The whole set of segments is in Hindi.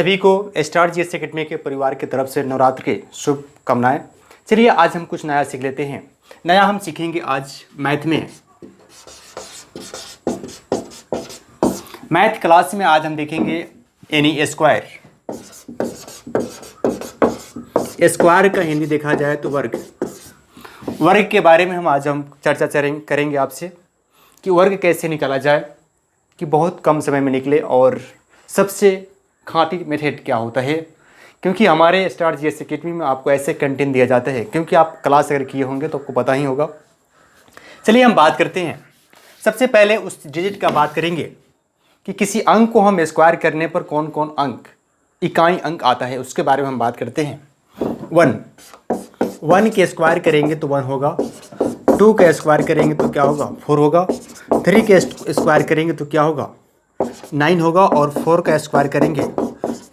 सभी को स्टार जीएस एकेडमी के परिवार की तरफ से नवरात्र के शुभकामनाएं। चलिए आज हम कुछ नया सीख लेते हैं। नया हम सीखेंगे आज मैथ में। मैथ क्लास में आज हम देखेंगे एनी स्क्वायर। स्क्वायर का हिंदी देखा जाए तो वर्ग। वर्ग के बारे में हम चर्चा करेंगे आपसे कि वर्ग कैसे निकाला जाए कि बहुत कम समय में निकले और सबसे खाँटी मेथड क्या होता है। क्योंकि हमारे स्टार जीएस एकेडमी में आपको ऐसे कंटेंट दिया जाता है, क्योंकि आप क्लास अगर किए होंगे तो आपको पता ही होगा। चलिए हम बात करते हैं। सबसे पहले उस डिजिट का बात करेंगे कि किसी अंक को हम स्क्वायर करने पर कौन कौन अंक इकाई अंक आता है, उसके बारे में हम बात करते हैं। 1 के स्क्वायर करेंगे तो 1 होगा। 2 का स्क्वायर करेंगे तो क्या होगा? 4 होगा। 3 के स्क्वायर करेंगे तो क्या होगा? 9 होगा। और 4 का स्क्वायर करेंगे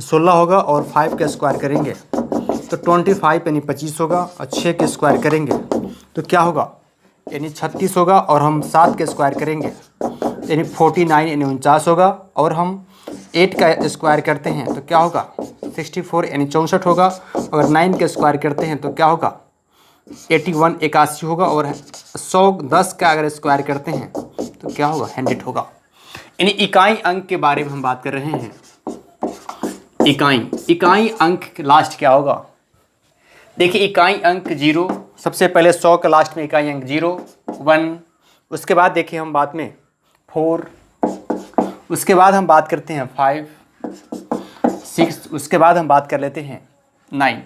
16 होगा। और 5 का स्क्वायर करेंगे तो 25 यानी 25 होगा। और 6 के स्क्वायर करेंगे तो क्या होगा? यानी 36 होगा। और हम 7 के स्क्वायर करेंगे यानी 49 यानी 49 होगा। और हम 8 का स्क्वायर करते हैं तो क्या होगा? 64 यानी 64 होगा। अगर 9 के स्क्वायर करते हैं तो क्या होगा? 81 81 होगा। और 110 का अगर स्क्वायर करते हैं तो क्या होगा? 100 होगा। यानी इकाई अंक के बारे में हम बात कर रहे हैं। इकाई अंक लास्ट क्या होगा? देखिए इकाई अंक 0। सबसे पहले 100 का लास्ट में इकाई अंक 0 1। उसके बाद देखिए हम बात में 4। उसके बाद हम बात करते हैं 5 6। उसके बाद हम बात कर लेते हैं 9।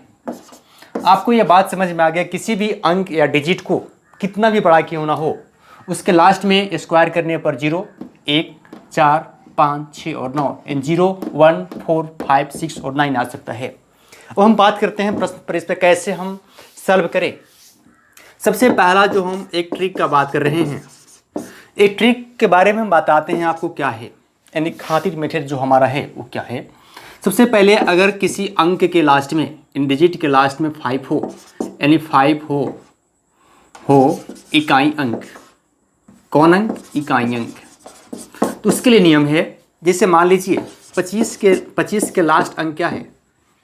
आपको यह बात समझ में आ गया, किसी भी अंक या डिजिट को कितना भी बड़ा क्यों ना हो, उसके लास्ट में स्क्वायर करने पर 0 1 4 5 6 और 9 इन 0 1 4 5 6 और 9 आ सकता है। अब हम बात करते हैं प्रश्न पर, इस पर कैसे हम सॉल्व करें। सबसे पहला जो हम एक ट्रिक का बात कर रहे हैं, एक ट्रिक के बारे में हम बताते हैं आपको क्या है, यानी खातिर मेथड जो हमारा है वो क्या है। सबसे पहले अगर किसी अंक के लास्ट में, इन डिजिट के लास्ट में 5 हो, यानी 5 हो इकाई अंक। कौन अंक? इकाई अंक। तो उसके लिए नियम है, जैसे मान लीजिए 25 के लास्ट अंक क्या है?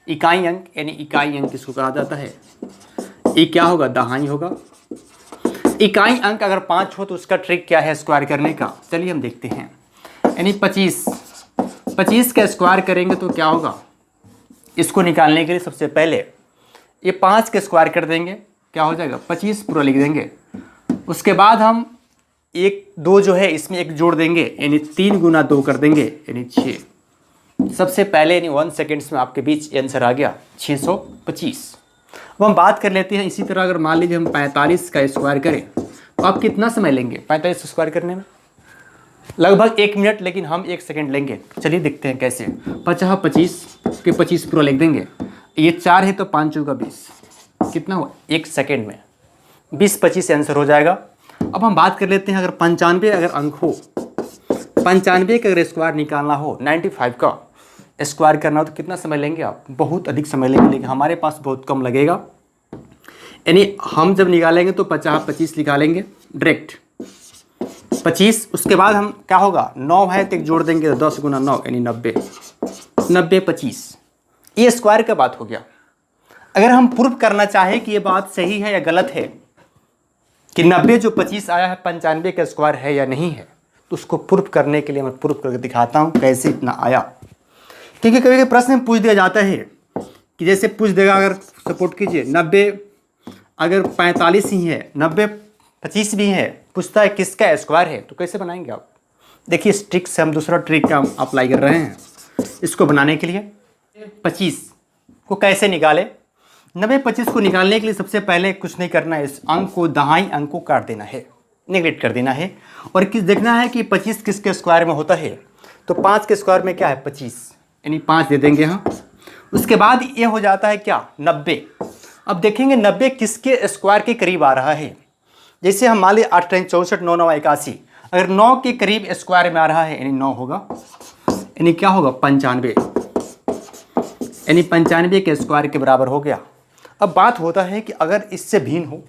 इकाई अंक। यानी इकाई अंक किसको कहा जाता है? ये क्या होगा? दहाई होगा। इकाई अंक अगर 5 हो तो उसका ट्रिक क्या है स्क्वायर करने का? चलिए हम देखते हैं। यानी 25 का स्क्वायर करेंगे तो क्या होगा? इसको निकालने के लिए सबसे पहले ये 5 के स्क्वायर कर देंगे, क्या हो जाएगा? 25 पूरा लिख देंगे। उसके बाद हम 1 2 जो है इसमें 1 जोड़ देंगे, यानी 3 गुना 2 कर देंगे, यानी 6। सबसे पहले यानी 1 सेकेंड्स में आपके बीच आंसर आ गया 625। अब हम बात कर लेते हैं इसी तरह, अगर मान लीजिए हम 45 का स्क्वायर करें तो आप कितना समय लेंगे 45 स्क्वायर करने में? लगभग 1 मिनट, लेकिन हम 1 सेकेंड लेंगे। चलिए देखते हैं कैसे। 50 25 के 25 पूरा लिख देंगे। ये 4 है तो 5 चौका 20, कितना हुआ? 1 सेकेंड में 20 25 आंसर हो जाएगा। अब हम बात कर लेते हैं, अगर 95 अगर अंक हो, 95 का अगर स्क्वायर निकालना हो, 95 का स्क्वायर करना हो तो कितना समय लेंगे आप? बहुत अधिक समय लेंगे, लेकिन हमारे पास बहुत कम लगेगा। यानी हम जब निकालेंगे तो 50 25 निकालेंगे डायरेक्ट 25। उसके बाद हम क्या होगा? 9 है तो 1 जोड़ देंगे तो 10 गुना 9 यानी 90 25। ये स्क्वायर का बात हो गया। अगर हम प्रूफ करना चाहें कि ये बात सही है या गलत है, कि 90 जो 25 आया है 95 का स्क्वायर है या नहीं है, तो उसको प्रूफ करने के लिए मैं प्रूफ करके दिखाता हूँ कैसे इतना आया। क्योंकि कभी कभी प्रश्न में पूछ दिया जाता है कि जैसे पूछ देगा, अगर सपोर्ट कीजिए 90 अगर 45 ही है, 90 25 भी है, पूछता है किसका स्क्वायर है, तो कैसे बनाएंगे आप? देखिए इस ट्रिक से हम दूसरा ट्रिक का अप्लाई कर रहे हैं इसको बनाने के लिए। 25 को कैसे निकाले? 90 25 को निकालने के लिए सबसे पहले कुछ नहीं करना है, इस अंक को दहाई अंक को काट देना है, नेगलेक्ट कर देना है। और किस देखना है कि 25 किसके स्क्वायर में होता है, तो 5 के स्क्वायर में क्या है? 25, यानी 5 दे देंगे हम। उसके बाद ये हो जाता है क्या? 90। अब देखेंगे 90 किसके स्क्वायर के करीब आ रहा है। जैसे हम मान लीजिए 8 3 64 9 9 81, अगर 9 के करीब स्क्वायर में आ रहा है यानी 9 होगा, यानी क्या होगा? 95, यानी 95 के स्क्वायर के बराबर हो गया। अब बात होता है कि अगर इससे भिन्न हो,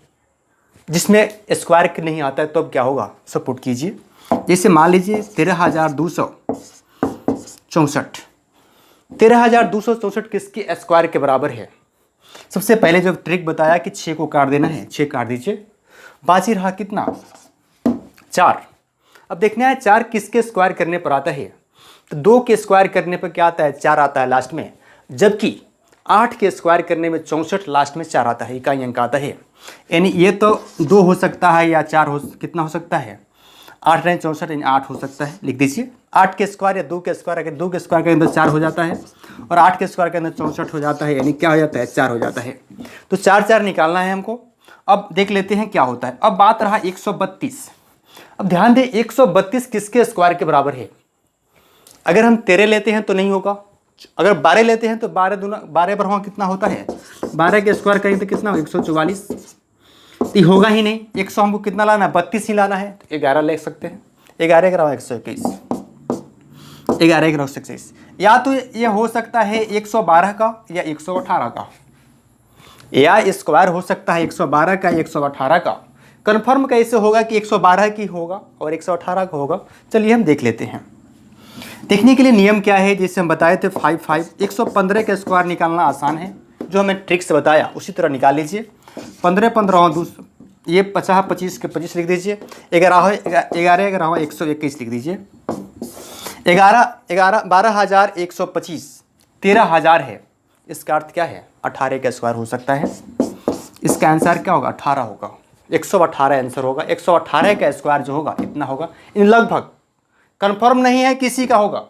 जिसमें स्क्वायर नहीं आता है, तो अब क्या होगा? सपोर्ट कीजिए। जैसे मान लीजिए 13,264, 13,264 किसके स्क्वायर के बराबर है? सबसे पहले जब ट्रिक बताया कि 6 को काट देना है, 6 काट दीजिए, बाकी रहा कितना? 4। अब देखना है 4 किसके स्क्वायर करने पर आता है, तो 2 के स्क्वायर करने पर क्या आता है? 4 आता है लास्ट में, जबकि 8 के स्क्वायर करने में 64 लास्ट में 4 आता है, इकाई अंक आता है। यानी ये तो 2 हो सकता है या 4 हो, कितना हो सकता है? 8 नहीं 64 यानी 8 हो सकता है, लिख दीजिए। 8 के स्क्वायर या 2 के स्क्वायर, अगर 2 के स्क्वायर के अंदर 4 हो जाता है और 8 के स्क्वायर के अंदर 64 हो जाता है, यानी क्या हो जाता है? 4 हो जाता है। तो 4 निकालना है हमको। अब देख लेते हैं क्या होता है। अब बात रहा 132। अब ध्यान दें 132 किसके स्क्वायर के बराबर है? अगर हम 13 लेते हैं तो नहीं होगा, अगर 12 लेते हैं तो 12 दूना 12 पर कितना होता है? 12 के स्क्वायर करेंगे तो कितना? 144। ये होगा ही नहीं। 100 हमको कितना लाना है? 32 ही लाना है, तो 11 ले सकते हैं। 11 11 121, 11 11 121। या तो ये हो सकता है 112 का या 118 का, या स्क्वायर हो सकता है 112 का 118 का। कन्फर्म कैसे होगा कि 112 की होगा और 118 का होगा? चलिए हम देख लेते हैं। देखने के लिए नियम क्या है, जैसे हम बताए थे 5 115 का स्क्वायर निकालना आसान है, जो हमें ट्रिक से बताया उसी तरह निकाल लीजिए। 15 15 ये 50 25 के 25 लिख दीजिए। 11 11 11 121 लिख दीजिए। 12,125 13,000 है, इसका अर्थ क्या है? 18 का स्क्वायर हो सकता है। इसका आंसर क्या होगा? 18 होगा, 118 आंसर होगा। 118 का स्क्वायर जो होगा इतना होगा। इन लगभग, कंफर्म नहीं है किसी का होगा,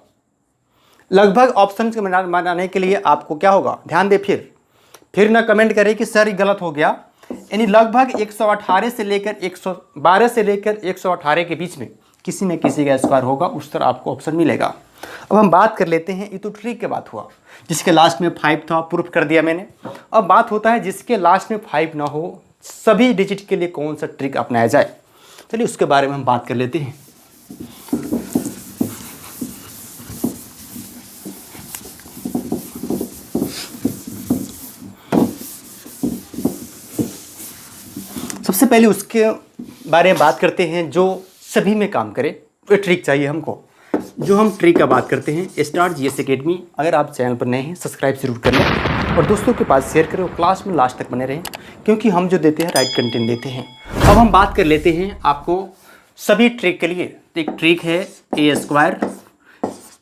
लगभग ऑप्शन बनाने के लिए आपको क्या होगा? ध्यान दे, फिर ना कमेंट करें कि सर गलत हो गया। यानी लगभग 118 से लेकर 112 से लेकर 118 के बीच में किसी न किसी का स्क्वायर होगा, उस तरह आपको ऑप्शन मिलेगा। अब हम बात कर लेते हैं, ये तो ट्रिक के बात हुआ, जिसके लास्ट में 5 था, प्रूफ कर दिया मैंने। अब बात होता है जिसके लास्ट में 5 ना हो, सभी डिजिट के लिए कौन सा ट्रिक अपनाया जाए। चलिए उसके बारे में हम बात कर लेते हैं। सबसे पहले उसके बारे में बात करते हैं जो सभी में काम करे। वो ट्रिक चाहिए हमको, जो हम ट्रिक का बात करते हैं। स्टार जीएस एकेडमी, अगर आप चैनल पर नए हैं सब्सक्राइब जरूर कर लें और दोस्तों के पास शेयर करें और क्लास में लास्ट तक बने रहें, क्योंकि हम जो देते हैं राइट कंटेंट देते हैं। अब हम बात कर लेते हैं आपको सभी ट्रिक के लिए। एक ट्रिक है ए स्क्वायर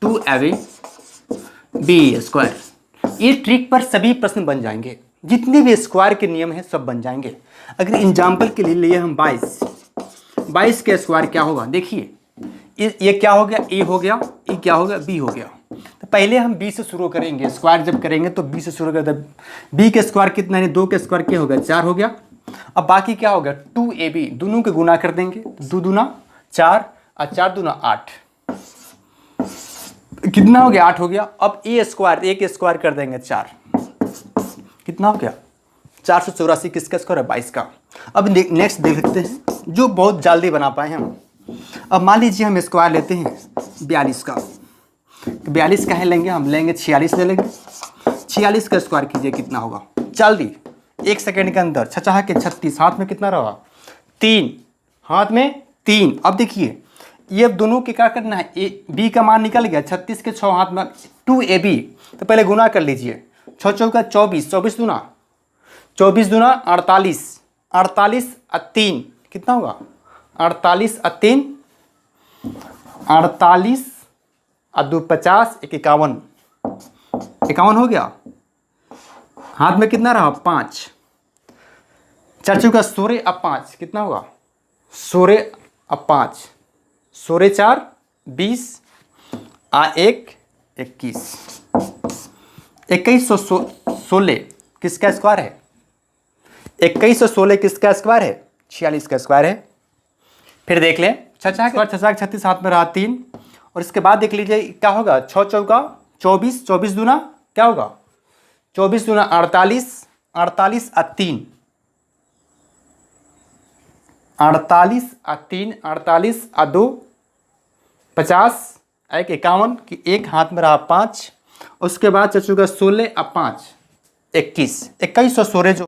2 AB बी स्क्वायर। ये ट्रिक पर सभी प्रश्न बन जाएंगे, जितने भी स्क्वायर के नियम हैं सब बन जाएंगे। अगर एग्जाम्पल के लिए लिए हम 22 के स्क्वायर क्या होगा? देखिए ये क्या हो गया? ए हो गया, ये क्या हो गया? बी हो गया। तो पहले हम बी से शुरू करेंगे, स्क्वायर जब करेंगे तो बी से शुरू करते। बी के स्क्वायर कितना है? 2 के स्क्वायर क्या हो गया? 4 हो गया। अब बाकी क्या हो गया? 2AB, दोनों के गुना कर देंगे, 2 दूना 4 और 4 दूना 8, कितना हो गया? 8 हो गया। अब ए के स्क्वायर कर देंगे 4, कितना हो गया? 484 किसका स्क्वायर है? 22 का। अब नेक्स्ट देख सकते हैं, जो बहुत जल्दी बना पाए हम। अब मान लीजिए हम स्क्वायर लेते हैं 42 का, 42 का है लेंगे, हम लेंगे 46 ले लेंगे। 46 का स्क्वायर कीजिए, कितना होगा? जल्दी 1 सेकेंड के अंदर 6 के 36, हाथ में कितना रहा? 3, हाथ में 3। अब देखिए ये दोनों के क्या करना है? ए बी का मान निकल गया, 36 के 6 हाथ में 2AB, तो पहले गुना कर लीजिए। 6 चौका 24, 24 दूना 48, 48 और 3 कितना होगा? 48 और 3 48 और 2 50, 51 हो गया। हाथ में कितना रहा? 5। 4 चौका 16 और 5 कितना होगा? 16 और 5, 16 4 20 और 1 21। 2116 किसका स्क्वायर है? 2116 किसका स्क्वायर है? 46 का स्क्वायर है। फिर देख लें 6 के 36 हाथ में रहा 3, और इसके बाद देख लीजिए क्या होगा? 6 चौका 24, 24 दूना क्या होगा? 24 दूना 48, 48 और 3 48 और 3 48 और 2 50, 1 51 की एक हाथ में रहा 5, उसके बाद 4 चौका 16 और 5 21 2116 जो